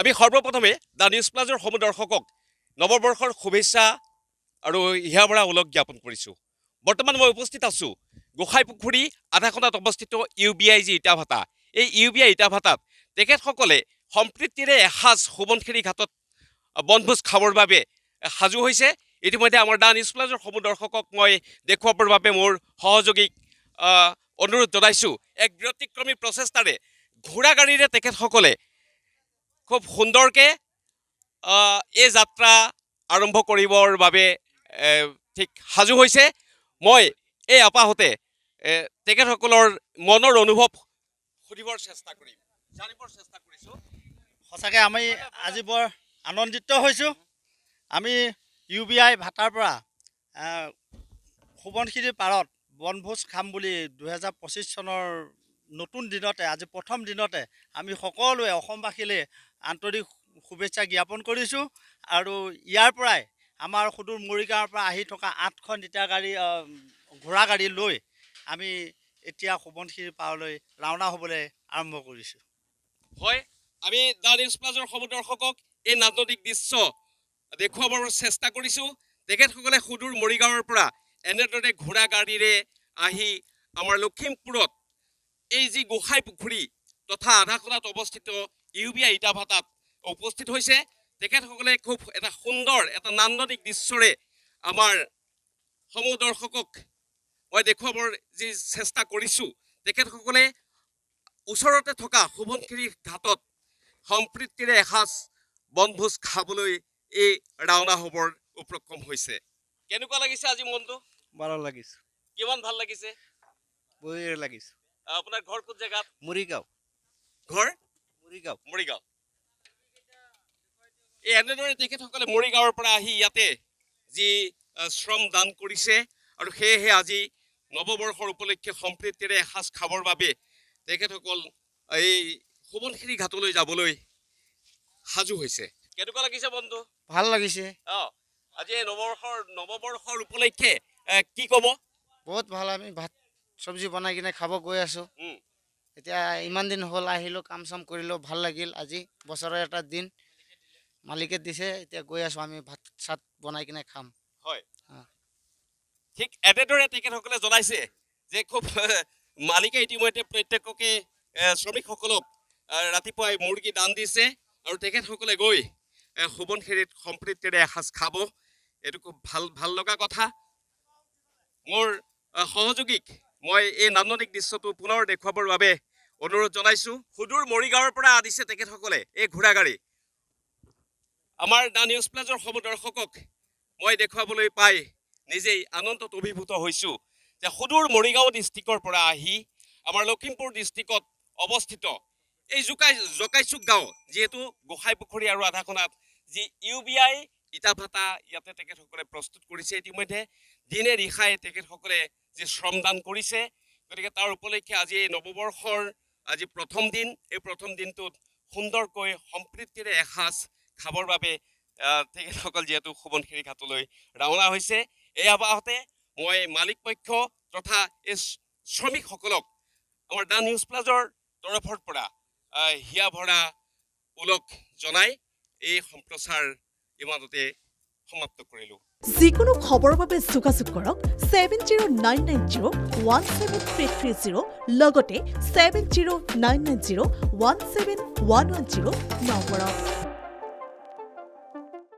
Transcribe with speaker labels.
Speaker 1: আমি সৰ্বপ্ৰথমে the news প্লাজৰ সমূহ দৰ্শকক নৱবৰ্ষৰ শুভেচ্ছা আৰু হিয়াভৰা ওলগ জ্ঞাপন কৰিছোঁ। বৰ্তমান মই উপস্থিত আছোঁ গোসাইপুখুৰী আধাখনাত অৱস্থিত UBI যি ইটা ভাটা। এই UBI ইটা ভাটাত তেখেতসকলে সম্প্ৰীতিৰে এসাঁজ সোৱণশিৰি ঘাটত বনভোজ খাবৰ বাবে সাজু হৈছে। ইতিমধ্যে আমাৰ দ্য নিউজ প্লাজৰ সমূহ দৰ্শকক মই দেখুৱাবৰ বাবে মোৰ সহযোগীক অনুৰোধ জনাইছোঁ। এক ব্যতিক্ৰমী প্ৰচেষ্টাৰে ঘোঁৰা গাড়ীৰে তেখেতসকলে খুব সুন্দৰকৈ এই যাত্ৰা আৰম্ভ কৰিবৰ বাবে ঠিক সাজু হৈছে। মই এই আপাহতে তেখেতসকলৰ মনৰ অনুভৱ সুধিবৰ চেষ্টা কৰিম, জানিবৰ চেষ্টা কৰিছোঁ।
Speaker 2: সঁচাকৈ আমি আজি বৰ আনন্দিত হৈছোঁ। আমি UBI ভাটাৰ পৰা সোৱণশিৰি পাৰত বনভোজ খাম বুলি 2025 চনৰ নতুন দিনতে আজি প্ৰথম দিনতে আমি সকলোৱে অসমবাসীলৈ আন্তৰিক শুভেচ্ছা জ্ঞাপন কৰিছোঁ। আৰু ইয়াৰ পৰাই আমাৰ সুদূৰ মৰিগাঁৱৰ পৰা আহি থকা 8খন ইটা গাড়ী ঘোঁৰা গাড়ী লৈ আমি এতিয়া সোৱণশিৰি পাৰলৈ ৰাওনা হ'বলৈ আৰম্ভ কৰিছোঁ।
Speaker 1: হয়, আমি দ্য নিউজ প্লাজৰ সমূহ দৰ্শকক এই নান্দনিক দৃশ্য দেখুৱাবৰ চেষ্টা কৰিছোঁ। তেখেতসকলে সুদূৰ মৰিগাঁৱৰ পৰা এনেদৰে ঘোঁৰা গাড়ীৰে আহি আমাৰ লখিমপুৰত এই যি গোসাইপুখুৰী তথা আধাখনাত অৱস্থিত UBI ইটা ভাটাত উপস্থিত হৈছে। তেখেতসকলে খুব এটা সুন্দৰ এটা নান্দনিক দৃশ্যৰে আমাৰ সমূহ দৰ্শকক মই দেখুৱাবৰ যি চেষ্টা কৰিছোঁ। তেখেতসকলে ওচৰতে থকা সোৱণশিৰি ঘাটত সম্প্ৰীতিৰে এসাঁজ বনভোজ খাবলৈ এই ৰাওনা হ'বৰ উপক্ৰম হৈছে। কেনেকুৱা লাগিছে আজি মনটো?
Speaker 2: ভাল লাগিছে।
Speaker 1: কিমান ভাল লাগিছে?
Speaker 2: বঢ়িয়া লাগিছে।
Speaker 1: আপোনাৰ ঘৰ কোন জেগাত?
Speaker 2: মৰিগাঁও।
Speaker 1: ঘৰ
Speaker 2: মৰিগাঁও।
Speaker 1: মৰিগাঁও। এই এনেদৰে তেখেতসকলে মৰিগাঁৱৰ পৰা আহি ইয়াতে যি শ্ৰম দান কৰিছে আৰু সেয়েহে আজি নৱবৰ্ষৰ উপলক্ষে সম্প্ৰীতিৰে এসাঁজ খাবৰ বাবে তেখেতসকল এই সোৱণশিৰি ঘাটলৈ যাবলৈ সাজু হৈছে। কেনেকুৱা লাগিছে বন্ধু?
Speaker 2: ভাল লাগিছে।
Speaker 1: আজি নৱবৰ্ষৰ উপলক্ষে কি ক'ব?
Speaker 2: বহুত ভাল। আমি ভাত চব্জি বনাই কিনে খাব গৈ আছোঁ। এতিয়া ইমান দিন হ'ল আহিলোঁ, কাম চাম কৰিলোঁ, ভাল লাগিল। আজি বছৰৰ এটা দিন মালিকে দিছে, এতিয়া গৈ আছোঁ আমি ভাত চাত বনাই কিনে খাম।
Speaker 1: হয়, ঠিক এনেদৰে তেখেতসকলে জনাইছে যে খুব মালিকে ইতিমধ্যে প্ৰত্যেককে শ্ৰমিকসকলক ৰাতিপুৱাই মুৰ্গী দান দিছে আৰু তেখেতসকলে গৈ সোৱণশিৰিত সম্প্ৰীতিৰে এসাঁজ খাব। এইটো খুব ভাল লগা কথা। মোৰ সহযোগীক মই এই নান্দনিক দৃশ্যটো পুনৰ দেখুৱাবৰ বাবে অনুৰোধ জনাইছোঁ। সুদূৰ মৰিগাঁৱৰ পৰা আনিছে তেখেতসকলে এই ঘোঁৰা গাড়ী। আমাৰ দ্য নিউজ প্লাজৰ সমূহ দৰ্শকক মই দেখুৱাবলৈ পাই নিজেই আনন্দত অভিভূত হৈছোঁ যে সুদূৰ মৰিগাঁও ডিষ্ট্ৰিক্টৰ পৰা আহি আমাৰ লখিমপুৰ ডিষ্ট্ৰিক্টত অৱস্থিত এই জকাইচুক গাঁও, যিহেতু গোসাইপুখুৰী আৰু আধাখনাত যি UBI ইটা ভাটা ইয়াতে তেখেতসকলে প্ৰস্তুত কৰিছে। ইতিমধ্যে দিনে নিশাই তেখেতসকলে যি শ্ৰমদান কৰিছে, গতিকে তাৰ উপলক্ষে আজি এই নৱবৰ্ষৰ আজি প্ৰথম দিন। এই প্ৰথম দিনটোত সুন্দৰকৈ সম্প্ৰীতিৰে এসাঁজ খাবৰ বাবে তেখেতসকল যিহেতু সোৱণশিৰি ঘাটলৈ ৰাওনা হৈছে। এই আবাহতে মই মালিক পক্ষ তথা এই শ্ৰমিকসকলক আমাৰ দ্য নিউজ প্লাজৰ তৰফৰ পৰা হিয়াভৰা ওলগ জনাই এই সম্প্ৰচাৰ ইমানতে সমাপ্ত কৰিলোঁ।
Speaker 3: যিকোনো খবৰৰ বাবে যোগাযোগ কৰক 7099017330 লগতে 7099017110 নম্বৰত।